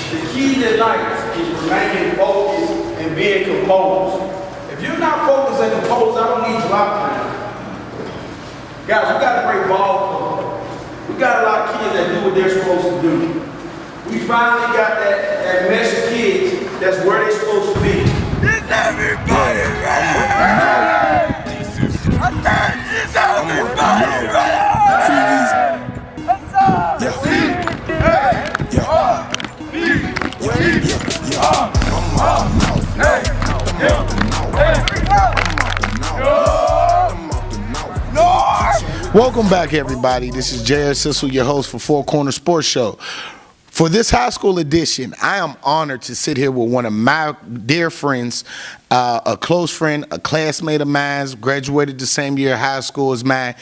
The key to life is remaining focused and being composed. If you're not focused and composed, I don't need you out there. Guys, we got a great ball club. We got a lot of kids that do what they're supposed to do. We finally got that mess of kids that's where they're supposed to be. Is everybody ready? Is everybody ready? Let's Welcome back, everybody. This is Jared Sissel, your host for Four Corner Sports Show. For this high school edition, I am honored to sit here with one of my dear friends, a close friend, a classmate of mine, graduated the same year high school as mine,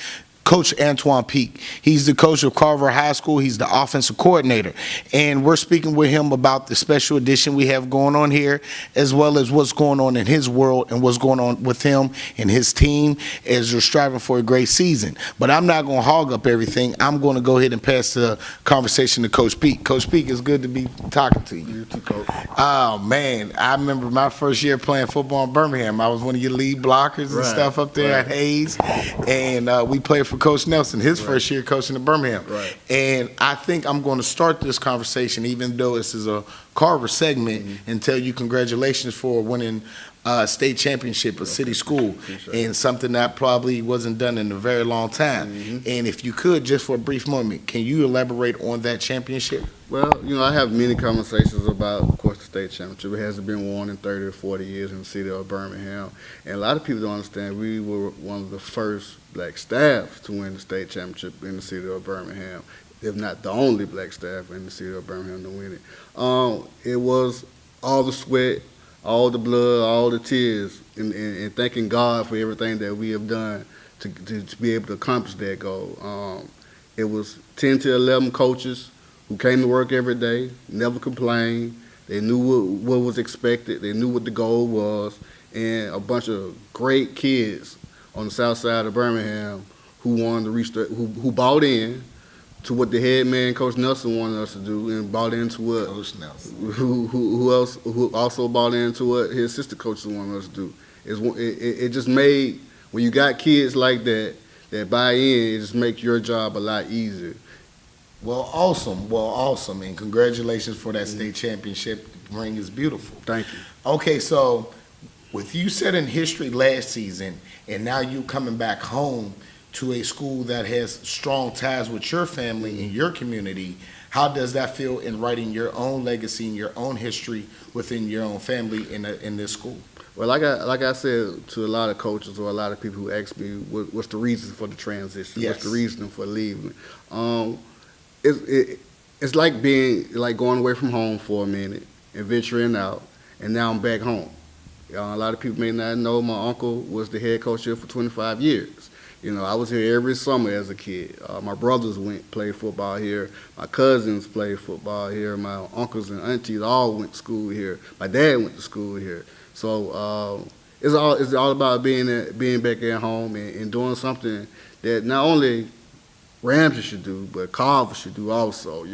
Coach Antoine Peak. He's the coach of Carver High School. He's the offensive coordinator. And we're speaking with him about the special edition we have going on here, as well as what's going on in his world and what's going on with him and his team as they're striving for a great season. But I'm not going to hog up everything. I'm going to go ahead and pass the conversation to Coach Peak. Coach Peak, it's good to be talking to you. You too, Coach. Oh, man. I remember my first year playing football in Birmingham. I was one of your lead blockers and stuff up there at Hayes. And we played for Coach Nelson, his first year coaching in Birmingham. Right. And I think I'm going to start this conversation, even though this is a Carver segment, and tell you congratulations for winning state championship at City School, and something that probably wasn't done in a very long time. And if you could, just for a brief moment, can you elaborate on that championship? Well, I have many conversations about, of course, the state championship. It hasn't been won in 30 or 40 years in the city of Birmingham. And a lot of people don't understand we were one of the first black staff to win the state championship in the city of Birmingham, if not the only black staff in the city of Birmingham to win it. It was all the sweat, all the blood, all the tears, and thanking God for everything that we have done to be able to accomplish that goal. It was 10 to 11 coaches who came to work every day, never complained. They knew what was expected. They knew what the goal was. And a bunch of great kids on the south side of Birmingham who wanted to reach who bought in to what the head man, Coach Nelson, wanted us to do, and bought into what Coach Nelson. Who also bought into what his assistant coaches wanted us to do. It just made, when you got kids like that buy in, it just makes your job a lot easier. Well, awesome, and congratulations for that state championship. The ring is beautiful. Thank you. Okay, so with you setting history last season, and now you coming back home to a school that has strong ties with your family and your community, how does that feel in writing your own legacy and your own history within your own family in this school? Well, like I said to a lot of coaches or a lot of people who ask me, what's the reason for the transition? Yes. What's the reason for leaving? It's like going away from home for a minute and venturing out, and now I'm back home. A lot of people may not know my uncle was the head coach here for 25 years. I was here every summer as a kid. My brothers played football here. My cousins played football here. My uncles and aunties all went to school here. My dad went to school here. So it's all about being back at home and doing something that not only Ramsey should do, but Carver should do also.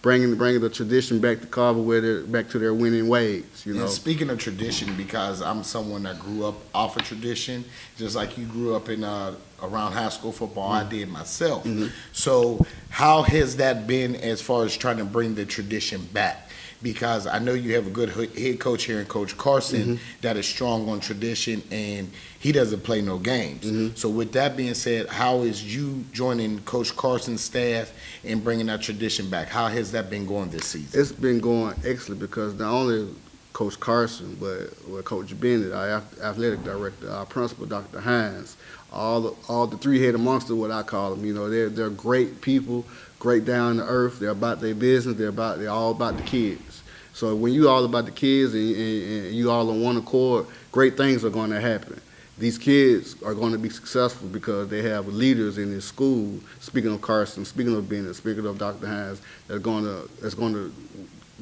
Bringing the tradition back to Carver, back to their winning ways. And speaking of tradition, because I'm someone that grew up off of tradition, just like you grew up in around high school football, I did myself. So how has that been as far as trying to bring the tradition back? Because I know you have a good head coach here in Coach Carson that is strong on tradition, and he doesn't play no games. So with that being said, how is you joining Coach Carson's staff and bringing that tradition back? How has that been going this season? It's been going excellent because not only Coach Carson, but with Coach Bennett, our athletic director, our principal, Dr. Hines, all the three-headed monster, what I call them. They're great people, great down to earth. They're about their business. They're all about the kids. So when you all about the kids and you all on one accord, great things are going to happen. These kids are going to be successful because they have leaders in this school. Speaking of Carson, speaking of Bennett, speaking of Dr. Hines, that's going to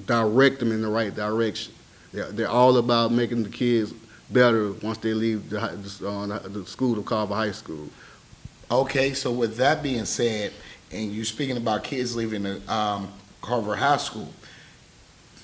direct them in the right direction. They're all about making the kids better once they leave the school of Carver High School. Okay, so with that being said, and you're speaking about kids leaving the Carver High School,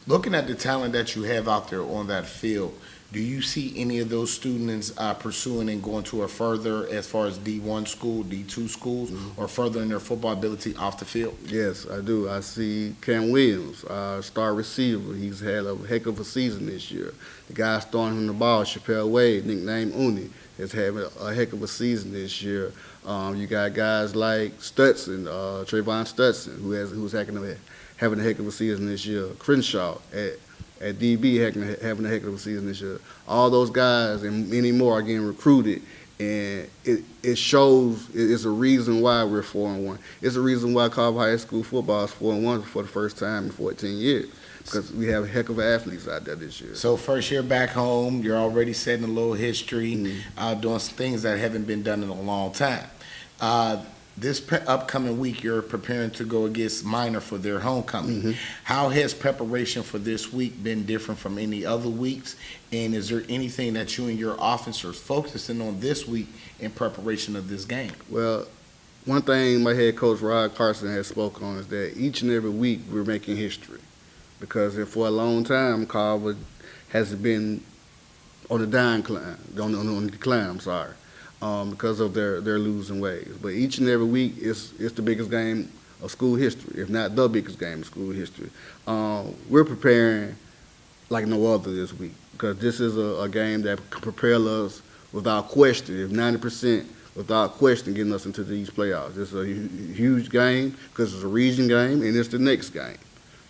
Looking at the talent that you have out there on that field, do you see any of those students pursuing and going to a further as far as D1 school, D2 schools, or furthering their football ability off the field? Yes, I do. I see Cam Williams, star receiver. He's had a heck of a season this year. The guy throwing him the ball, Chappelle Wade, nicknamed Uni, is having a heck of a season this year. You got guys like Stutson, Trayvon Stutson, who's having a heck of a season this year. Crenshaw at DB having a heck of a season this year. All those guys and many more are getting recruited, and it shows. It's a reason why we're 4-1. It's a reason why Carver High School football is 4-1 for the first time in 14 years, because we have a heck of athletes out there this year. So first year back home, you're already setting a little history, doing some things that haven't been done in a long time. This upcoming week, you're preparing to go against Minor for their homecoming. How has preparation for this week been different from any other weeks? And is there anything that you and your offense are focusing on this week in preparation of this game? Well, one thing my head coach, Rod Carson, has spoken on is that each and every week we're making history. Because for a long time, Carver has been on the decline, I'm sorry. Because of their losing ways. But each and every week it's the biggest game of school history, if not the biggest game of school history. We're preparing like no other this week, because this is a game that can prepare us without question, if 90% without question, getting us into these playoffs. It's a huge game because it's a region game and it's the next game.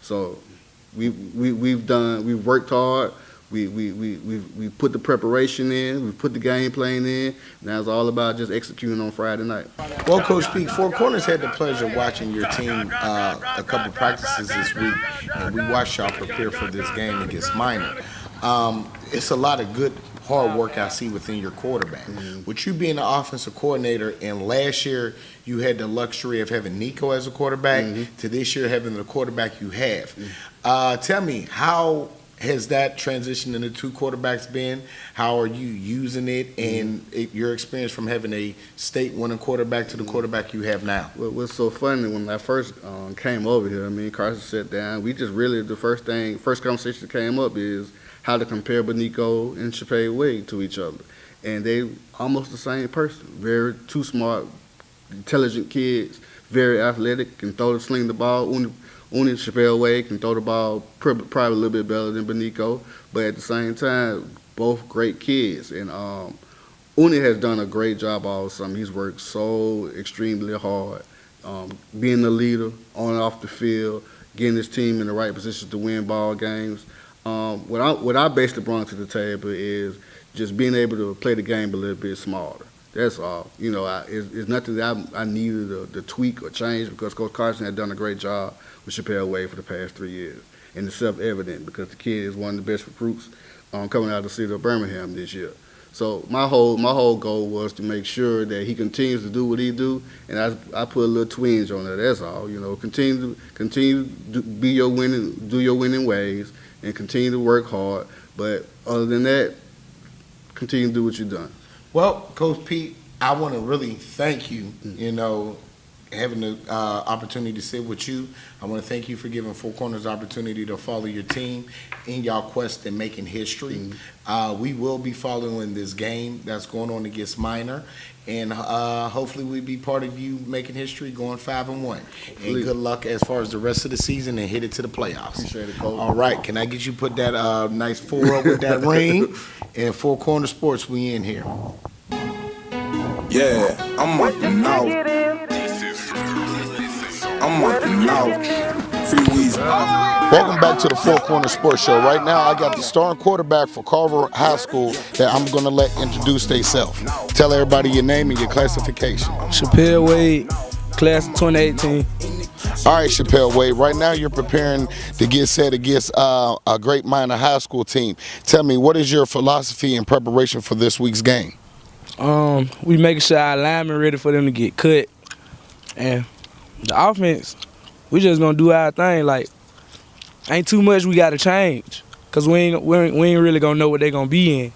So we've worked hard. We put the preparation in, we put the game plan in. Now it's all about just executing on Friday night. Well, Coach Pete, Four Corners had the pleasure of watching your team a couple practices this week, and we watched y'all prepare for this game against Minor. It's a lot of good, hard work I see within your quarterback. With you being the offensive coordinator, and last year you had the luxury of having Nico as a quarterback, to this year having the quarterback you have. Tell me, how has that transition into two quarterbacks been? How are you using it, and your experience from having a state-winning quarterback to the quarterback you have now? Well, what's so funny, when I first came over here, me and Carson sat down, we just really, the first conversation that came up is how to compare Benico and Chappelle Wade to each other. And they almost the same person. Very two smart, intelligent kids, very athletic, can sling the ball. Uni Chappelle Wade can throw the ball probably a little bit better than Benico, but at the same time, both great kids. And Uni has done a great job all summer. He's worked so extremely hard, being the leader on and off the field, getting his team in the right position to win ball games. What I basically brought to the table is just being able to play the game a little bit smarter. That's all. You know, it's nothing that I needed to tweak or change, because Coach Carson had done a great job with Chappelle Wade for the past 3 years. And it's self-evident because the kid is one of the best recruits coming out of the city of Birmingham this year. So my whole goal was to make sure that he continues to do what he do, and I put a little twinge on that. That's all. You know, continue to do your winning ways, and continue to work hard. But other than that, continue to do what you've done. Well, Coach Pete, I want to really thank you, you know, having the opportunity to sit with you. I want to thank you for giving Four Corners the opportunity to follow your team in y'all quest in making history. We will be following this game that's going on against Minor, and hopefully we'll be part of you making history, going 5-1. And good luck as far as the rest of the season, and hit it to the playoffs. Appreciate it, Coach. All right, can I get you put that nice 4 up with that ring? And Four Corner Sports, we in here. Yeah, I'm up and out. I'm up and out. Free Weezy. Welcome back to the Four Corner Sports Show. Right now, I got the starting quarterback for Carver High School that I'm going to let introduce themselves. Tell everybody your name and your classification. Chappelle Wade, class of 2018. All right, Chappelle Wade, right now you're preparing to get set against a great Minor high school team. Tell me, what is your philosophy and preparation for this week's game? We making sure our linemen ready for them to get cut. And the offense, we just going to do our thing. Like, ain't too much we got to change, because we ain't really going to know what they going to be in.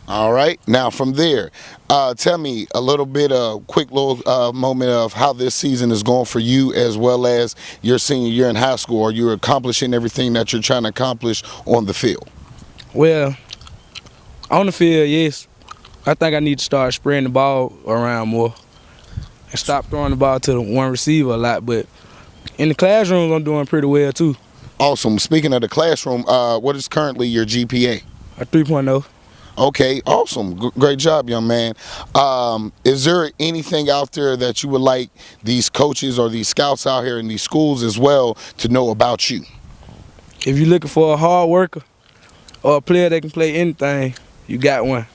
All right. Now from there, tell me a little bit, quick little moment of how this season is going for you, as well as your senior year in high school. Are you accomplishing everything that you're trying to accomplish on the field? Well, on the field, yes. I think I need to start spreading the ball around more and stop throwing the ball to the one receiver a lot. But in the classrooms, I'm doing pretty well too. Awesome. Speaking of the classroom, what is currently your GPA? A 3.0. Okay, awesome. Great job, young man. Is there anything out there that you would like these coaches or these scouts out here in these schools as well to know about you? If you're looking for a hard worker or a player that can play anything, you got one.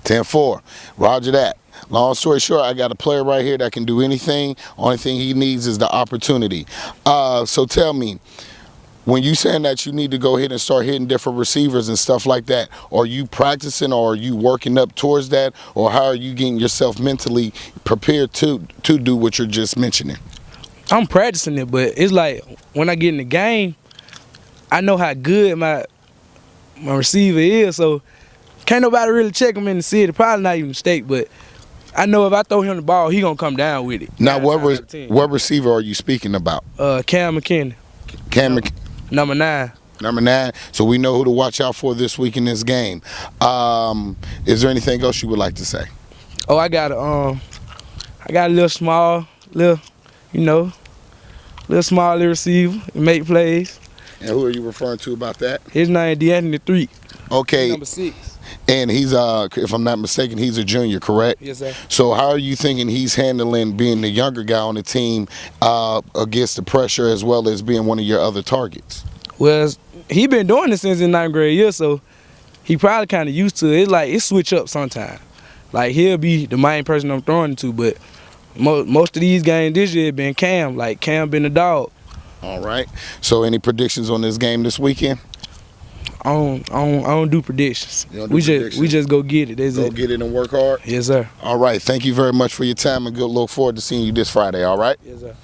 10-4. Roger that. Long story short, I got a player right here that can do anything. Only thing he needs is the opportunity. So tell me, when you saying that you need to go ahead and start hitting different receivers and stuff like that, are you practicing or are you working up towards that, or how are you getting yourself mentally prepared to do what you're just mentioning? I'm practicing it, but it's like when I get in the game, I know how good my receiver is, so can't nobody really check him in the city. Probably not even state, but I know if I throw him the ball, he gonna come down with it. Now, what receiver are you speaking about? Cam McKinney. Cam McKinney. Number 9. Number 9. So we know who to watch out for this week in this game. Is there anything else you would like to say? Oh, I got a little small, little small little receiver and make plays. And who are you referring to about that? His name D'Anthony 3. Okay. Number 6. And he's, if I'm not mistaken, he's a junior, correct? Yes, sir. So how are you thinking he's handling being the younger guy on the team against the pressure, as well as being one of your other targets? Well, he been doing this since his 9th grade year, so he probably kind of used to it. It's like it switch up sometimes. Like he'll be the main person I'm throwing to, but most of these games this year been Cam. Like Cam been the dog. All right. So any predictions on this game this weekend? I don't do predictions. You don't do we predictions? just go get it. That's Go it. get it and work hard? Yes, sir. All right. Thank you very much for your time, and good look forward to seeing you this Friday, all right? Yes, sir.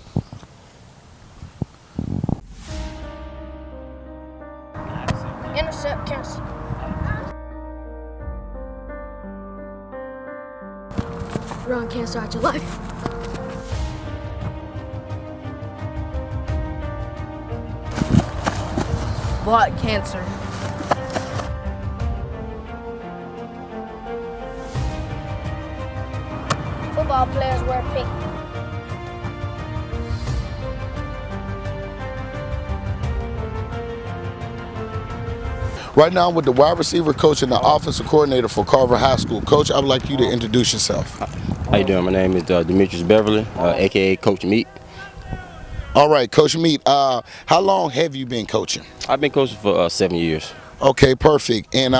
Intercept, cancel. Run, can't start your life. Blood cancer. Football players wear pink. Right now, I'm with the wide receiver coach and the offensive coordinator for Carver High School. Coach, I would like you to introduce yourself. How you doing? My name is Demetrius Beverly, a.k.a. Coach Meat. All right, Coach Meat, how long have you been coaching? I've been coaching for 7 years. Okay, perfect. And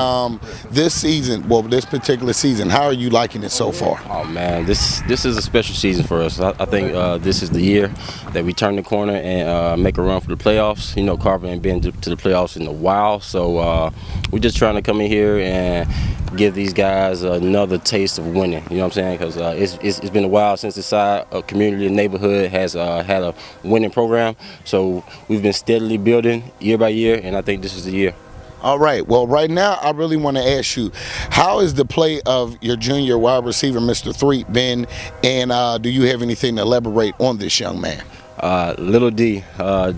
this season, well, this particular season, how are you liking it so far? Oh man, this is a special season for us. I think this is the year that we turn the corner and make a run for the playoffs. You know, Carver ain't been to the playoffs in a while, so we're just trying to come in here and give these guys another taste of winning. You know what I'm saying? Because it's been a while since the side community and neighborhood has had a winning program. So we've been steadily building year by year, and I think this is the year. All right. Well, right now, I really want to ask you, how is the play of your junior wide receiver, Mr. Threet, been, and do you have anything to elaborate on this young man? Little D,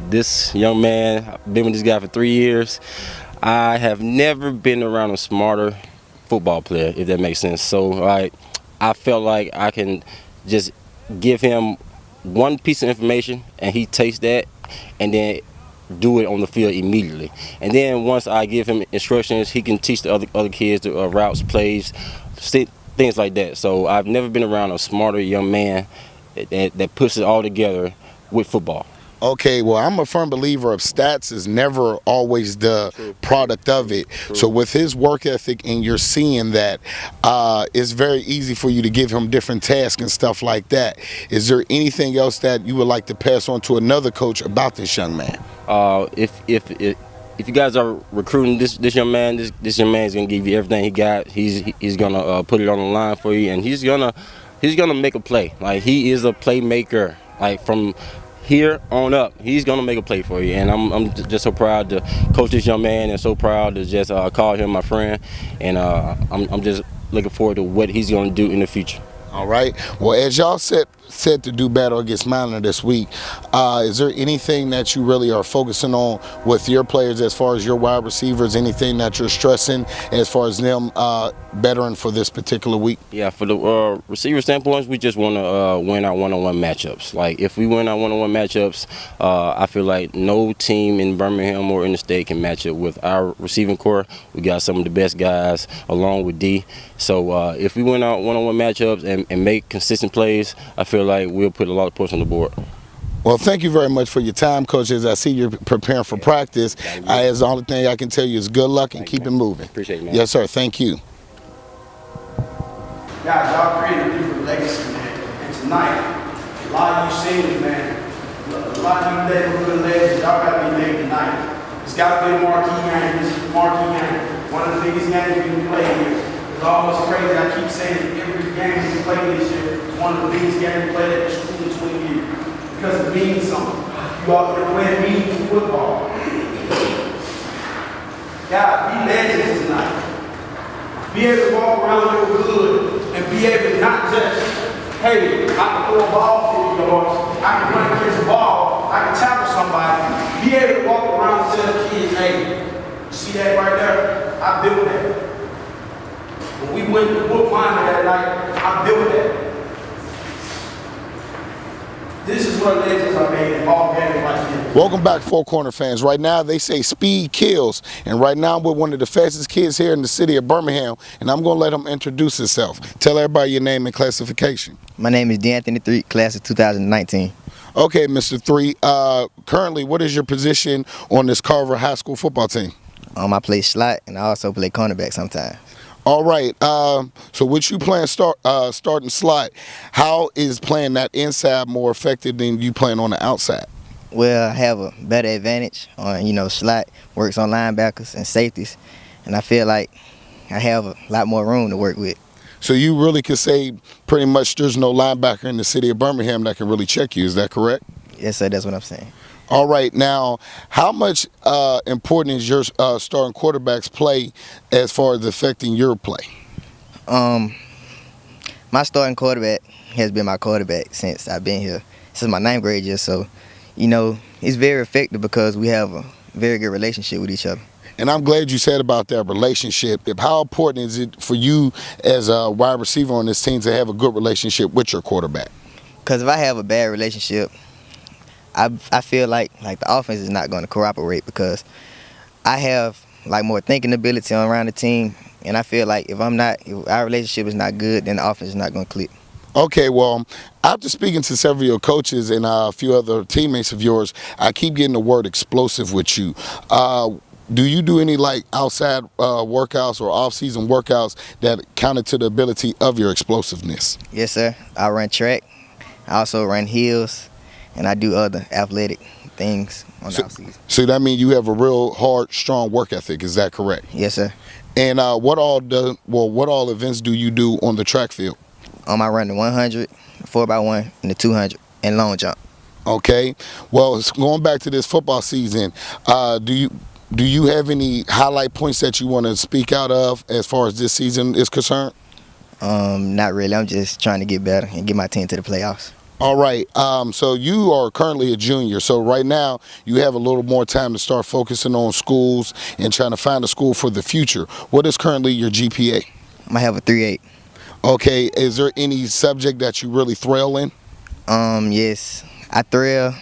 this young man, I've been with this guy for 3 years. I have never been around a smarter football player, if that makes sense. So I felt like I can just give him one piece of information, and he takes that, and then do it on the field immediately. And then once I give him instructions, he can teach the other kids the routes, plays, things like that. So I've never been around a smarter young man that puts it all together with football. Okay, well, I'm a firm believer of stats is never always the product of it. True. So with his work ethic, and you're seeing that, it's very easy for you to give him different tasks and stuff like that. Is there anything else that you would like to pass on to another coach about this young man? If you guys are recruiting this young man, this young man is gonna give you everything he got. He's gonna put it on the line for you, and he's gonna make a play. Like, he is a playmaker. Like, here on up, he's gonna make a play for you, and I'm just so proud to coach this young man, and so proud to just call him my friend, and I'm just looking forward to what he's gonna do in the future. All right. Well, as y'all set to do battle against Manor this week, is there anything that you really are focusing on with your players as far as your wide receivers? Anything that you're stressing as far as them bettering for this particular week? Yeah, for the receiver standpoint, we just want to win our one-on-one matchups. Like, if we win our one-on-one matchups, I feel like no team in Birmingham or in the state can match up with our receiving core. We got some of the best guys along with D. So if we win our one-on-one matchups and make consistent plays, I feel like we'll put a lot of points on the board. Well, thank you very much for your time, Coach. As I see you're preparing for practice, as the only thing I can tell you is good luck and keep it moving. Appreciate it, man. Yes, sir. Thank you. Guys, y'all created a different legacy, man. And tonight, a lot of you seniors, man, a lot of you good legends, y'all got to be made tonight. It's got to be a marquee game. This is a marquee game. One of the biggest games we can play here. It's almost crazy. I keep saying every game we play this year is one of the biggest games we played at the school in 20 years. Because it means something. You all can play meaningful football. Guys, be legends tonight. Be able to walk around your hood and be able to not just, hey, I can throw a ball 50 yards, I can run and catch a ball, I can tackle somebody. Be able to walk around and tell the kids, hey, you see that right there? I built that. When we went to book mine that night, I built that. This is what legends are made in all games like this. Welcome back, Four Corner fans. Right now, they say speed kills. And right now, we're one of the fastest kids here in the city of Birmingham. And I'm going to let him introduce himself. Tell everybody your name and classification. My name is D'Anthony 3, class of 2019. Okay, Mr. 3. Currently, what is your position on this Carver High School football team? I play slot, and I also play cornerback sometimes. All right. So with you playing starting slot, how is playing that inside more effective than you playing on the outside? Well, I have a better advantage on, slot works on linebackers and safeties, and I feel like I have a lot more room to work with. So you really could say pretty much there's no linebacker in the city of Birmingham that can really check you. Is that correct? Yes, sir. That's what I'm saying. All right. Now, how much important is your starting quarterback's play as far as affecting your play? My starting quarterback has been my quarterback since I've been here, since my 9th grade year. So, it's very effective because we have a very good relationship with each other. And I'm glad you said about that relationship. How important is it for you as a wide receiver on this team to have a good relationship with your quarterback? Because if I have a bad relationship, I feel like the offense is not going to cooperate because I have more thinking ability around the team, and I feel like if our relationship is not good, then the offense is not going to click. Okay, well, after speaking to several of your coaches and a few other teammates of yours, I keep getting the word explosive with you. Do you do any outside workouts or off-season workouts that counter to the ability of your explosiveness? Yes, sir. I run track. I also run hills. And I do other athletic things on the offseason. So that means you have a real hard, strong work ethic. Is that correct? Yes, sir. And what all events do you do on the track field? I run the 100, 4x1, and the 200, and long jump. Okay. Well, going back to this football season, do you have any highlight points that you want to speak out of as far as this season is concerned? Not really. I'm just trying to get better and get my team to the playoffs. All right. So you are currently a junior. So right now you have a little more time to start focusing on schools and trying to find a school for the future. What is currently your GPA? I have a 3.8. Okay. Is there any subject that you really thrill in? Yes. I thrill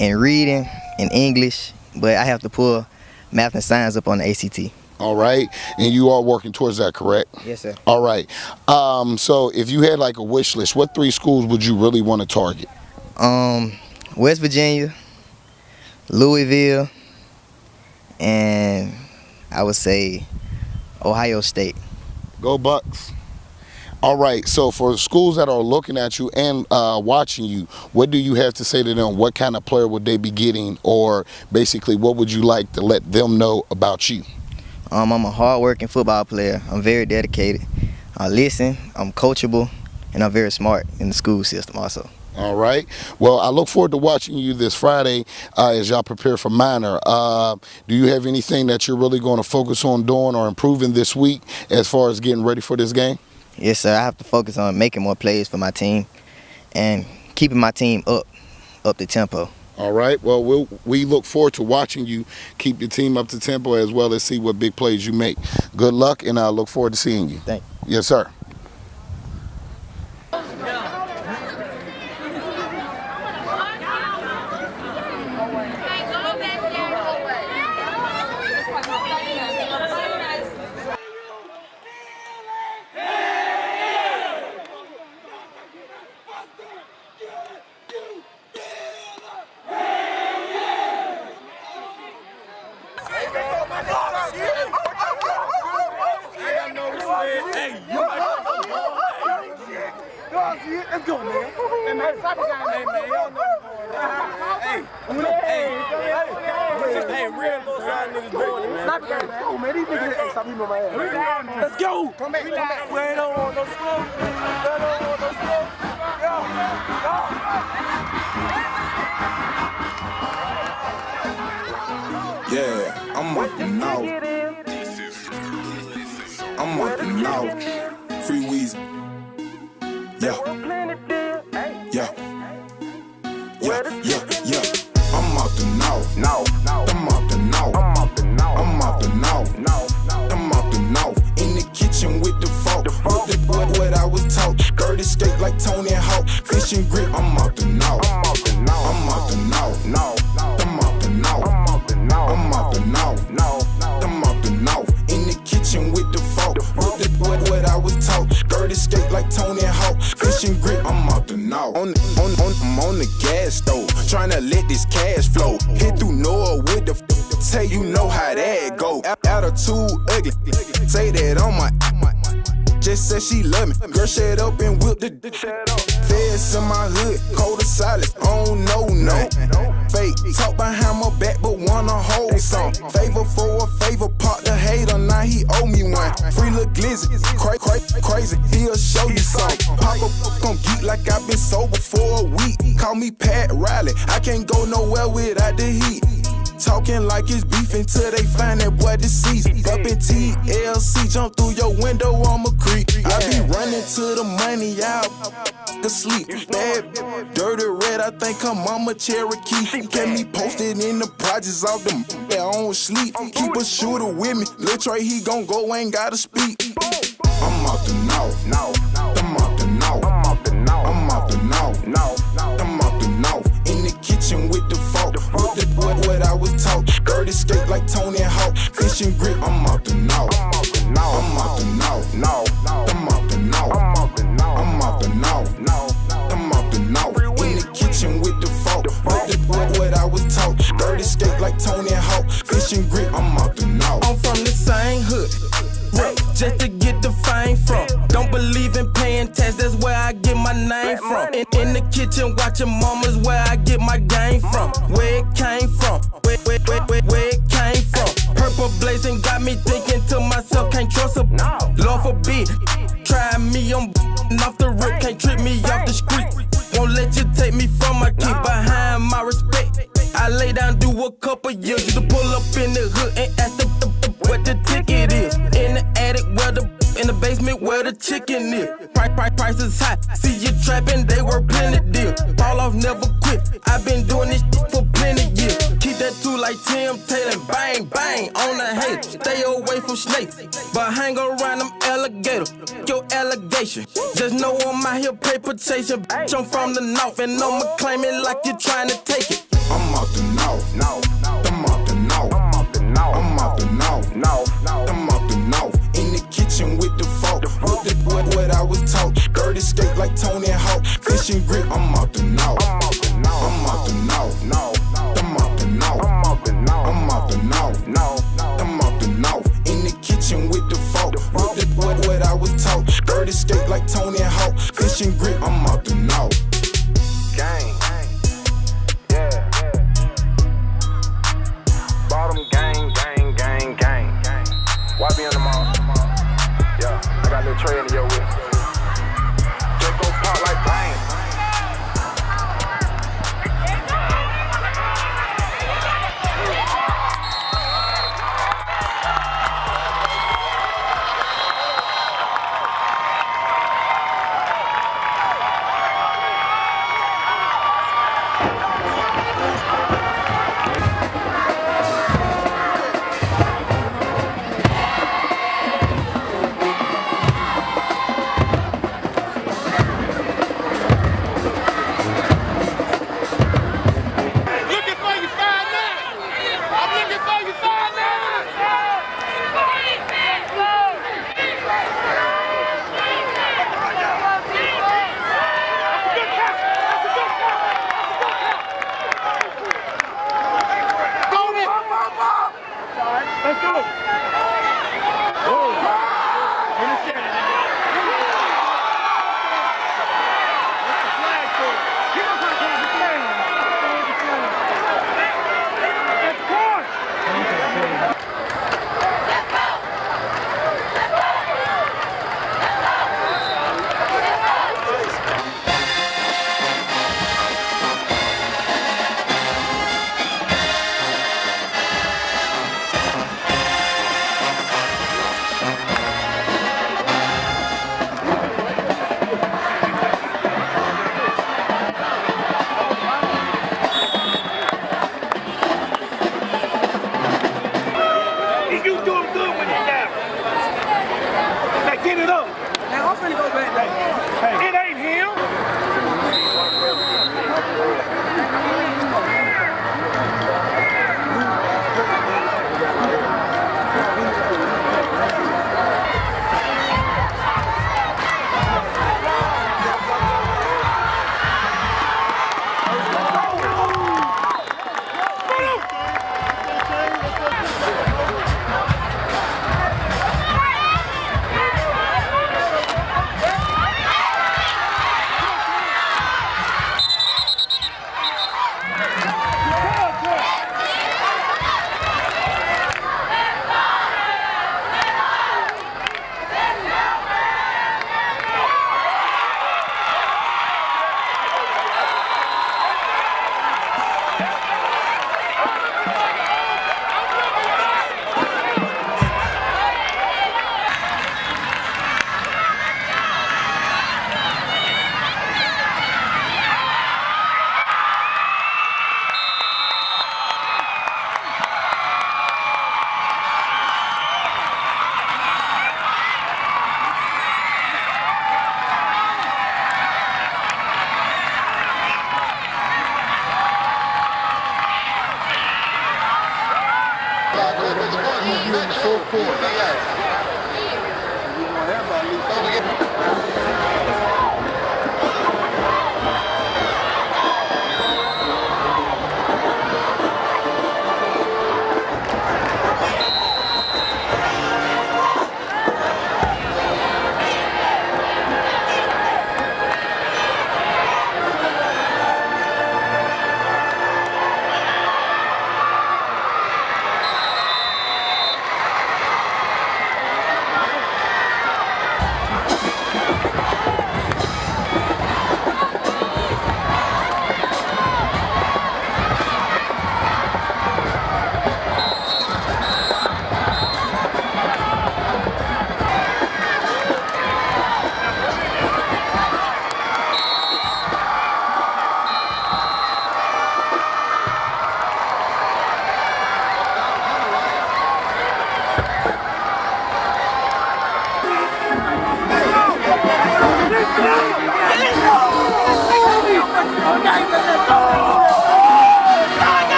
in reading and English, but I have to pull math and science up on the ACT. All right. And you are working towards that, correct? Yes, sir. All right. So if you had a wish list, what 3 schools would you really want to target? West Virginia, Louisville, and I would say Ohio State. Go Bucks. All right. So for schools that are looking at you and watching you, what do you have to say to them? What kind of player would they be getting? Or basically, what would you like to let them know about you? I'm a hard-working football player. I'm very dedicated. I listen, I'm coachable, and I'm very smart in the school system also. All right. Well, I look forward to watching you this Friday as y'all prepare for minor. Do you have anything that you're really going to focus on doing or improving this week as far as getting ready for this game? Yes, sir. I have to focus on making more plays for my team and keeping my team up the tempo. All right. Well, we look forward to watching you keep the team up to tempo as well as see what big plays you make. Good luck, and I look forward to seeing you. Thank you. Yes, sir. Let's go, man. Hey, man, stop it, guys. Hey, man, y'all know hey, real little side niggas doing it, man. Stop it, guys, man. Oh, man, these niggas, hey, stop me on my ass. Let's go. Come back, come back. We ain't on no smoke. We ain't on no smoke. Yeah, I'm up and out. I'm up and out. Free Weezy. Yeah. Yeah. I'm up and out. No. I'm up and out. I'm up and out. I'm up and out. No. I'm up and out. In the kitchen with the fork. What I was taught. Dirty steak like Tony Hawk. Fishing grip. I'm up and out. I'm up and out. I'm up and out. No. I'm up and out. I'm up and out. I'm up and out. No. I'm up and out. In the kitchen with the fork. What I was taught. Dirty steak like Tony Hawk. Fishing grip. I'm up and out. I'm on the gas stove. Tryna let this cash flow. Hit through Noah with the say you know how that go. Attitude ugly. Say that on my just said she love me. Girl, shut up and whip the feds in my hood. Cold as silence. I don't know, no. Fake. Talk behind my back, but wanna hold some. Favor for a favor. Part the hater. Now he owe me one. Free little glizzy. Crazy. He'll show you some. Pop up on geek like I've been sober for a week. Call me Pat Riley. I can't go nowhere without the heat. Talking like it's beef until they find that boy deceased. Up in TLC, jump through your window, I'm a creep. I be running to the money out, asleep. Bad, dirty red, I think her mama Cherokee. Get me posted in the projects off them that on sleep. Keep a shooter with me, Lil Trey, he gon' go, ain't gotta speak. I'm up and out, no. I'm up and out, I'm up and out, I'm up and out, no. I'm up and out, in the kitchen with the fork. What I was taught, dirty steak like Tony Hawk. Fishing grip, I'm up and out. I'm up and out, I'm up and out, no. I'm up and out, I'm up and out, I'm up and out, no. I'm up and out, in the kitchen with the fork. What I was taught, dirty steak like Tony Hawk. Fishing grip, I'm up and out. I'm from the same hood, just to get the fame from. Don't believe in paying tax, that's where I get my name from. In the kitchen watching mamas, where I get my game from. Where it came from, where it came from. Purple blazing got me thinking to myself, can't trust a Lord forbid. Try me, I'm off the rip, can't trip me off the street. Won't let you take me from my key, behind my respect. I lay down, do a couple years. You to pull up in the hood and ask what the ticket is. In the attic where in the basement where the chicken is. Price is high, see you trapping, they were plenty deal. Fall off, never quit, I've been doing this for plenty years. Keep that tool like Tim Taylor, bang, bang, on the hate. Stay away from snakes, but hang around them alligators. Your allegation, just know I'm out here paper chasing. Bitch, I'm from the north and I'ma claim it like you're trying to take it. I'm up and out, no. I'm up and out, I'm up and out, I'm up and out, no. I'm up and out, in the kitchen with the fork. What I was taught, dirty steak like Tony Hawk. Fishing grip, I'm up and out. I'm up and out, I'm up and out, no. I'm up and out, I'm up and out, I'm up and out, no. I'm up and out, in the kitchen with the fork. What I was taught, dirty steak like Tony Hawk. Fishing grip, I'm up and out. Gang. Bottom gang. Why be on the mall? Yeah, I got a little tray in your whip. Just go pop like bang. Let's go. Get it up. Now I'm finna go back there. Hey. It ain't him.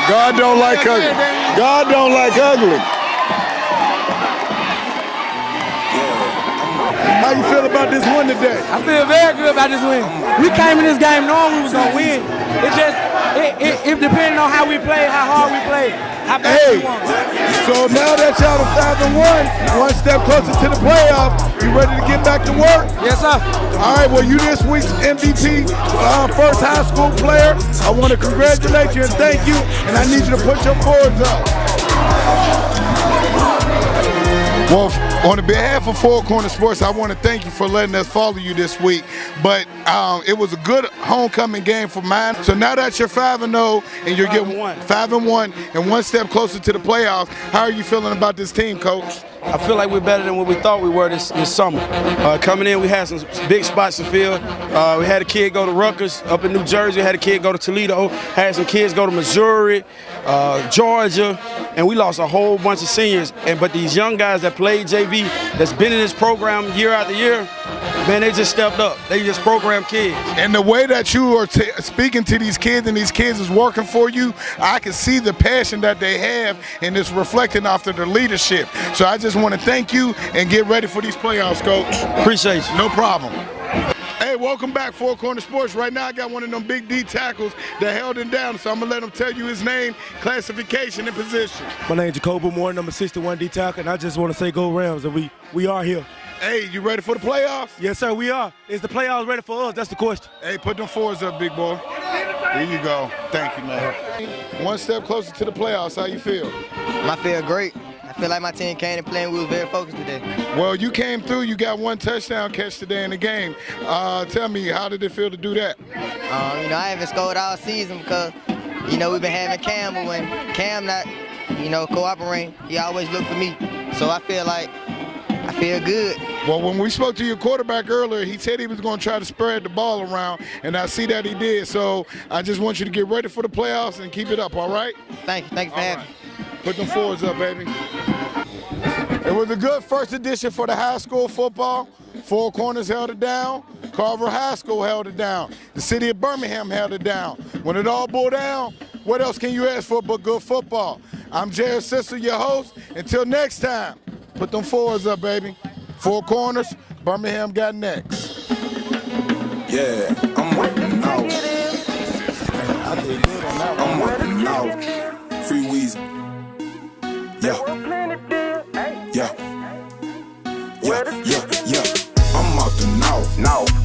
God don't like ugly. God don't like ugly. How you feel about this win today? I feel very good about this win. We came in this game knowing we was gonna win. It depended on how we played, how hard we played, how bad we won. So now that y'all are 5-1, one step closer to the playoffs, you ready to get back to work? Yes, sir. All right, well, you this week's MVP, first high school player. I want to congratulate you and thank you, and I need you to put your boards up. Well, on behalf of Four Corner Sports, I want to thank you for letting us follow you this week. But it was a good homecoming game for mine. So now that you're 5-0 and you're getting 5-1 and one step closer to the playoffs, how are you feeling about this team, Coach? I feel like we're better than what we thought we were this summer. Coming in, we had some big spots to fill. We had a kid go to Rutgers up in New Jersey. We had a kid go to Toledo. Had some kids go to Missouri, Georgia. and we lost a whole bunch of seniors. But these young guys that played JV, that's been in this program year after year, man, they just stepped up. They just program kids. And the way that you are speaking to these kids and these kids is working for you, I can see the passion that they have, and it's reflecting off of their leadership. So I just want to thank you and get ready for these playoffs, Coach. Appreciate you. No problem. Hey, welcome back, Four Corner Sports. Right now I got one of them big D tackles that held him down, so I'm going to let him tell you his name, classification, and position. My name is Jacoby Moore, number 61 D tackle, and I just want to say go Rams, and we are here. Hey, you ready for the playoffs? Yes, sir, we are. Is the playoffs ready for us? That's the question. Hey, put them fours up, big boy. There you go. Thank you, man. One step closer to the playoffs. How you feel? I feel great. I feel like my team came to play and we was very focused today. Well, you came through. You got one touchdown catch today in the game. Tell me, how did it feel to do that? I haven't scored all season because, we've been having Cam, but when Cam not, cooperating, he always look for me. So I feel good. Well, when we spoke to your quarterback earlier, he said he was going to try to spread the ball around, and I see that he did. So I just want you to get ready for the playoffs and keep it up, all right? Thank you. Thank you for having me. Put them fours up, baby. It was a good first edition for the high school football. Four Corners held it down. Carver High School held it down. The city of Birmingham held it down. When it all boiled down, what else can you ask for but good football? I'm Jared Sissel, your host. Until next time, put them fours up, baby. Four Corners, Birmingham got next. Yeah, I'm up and out. I'm up and out. Free Weezy. Yeah. Yeah. I'm out the north.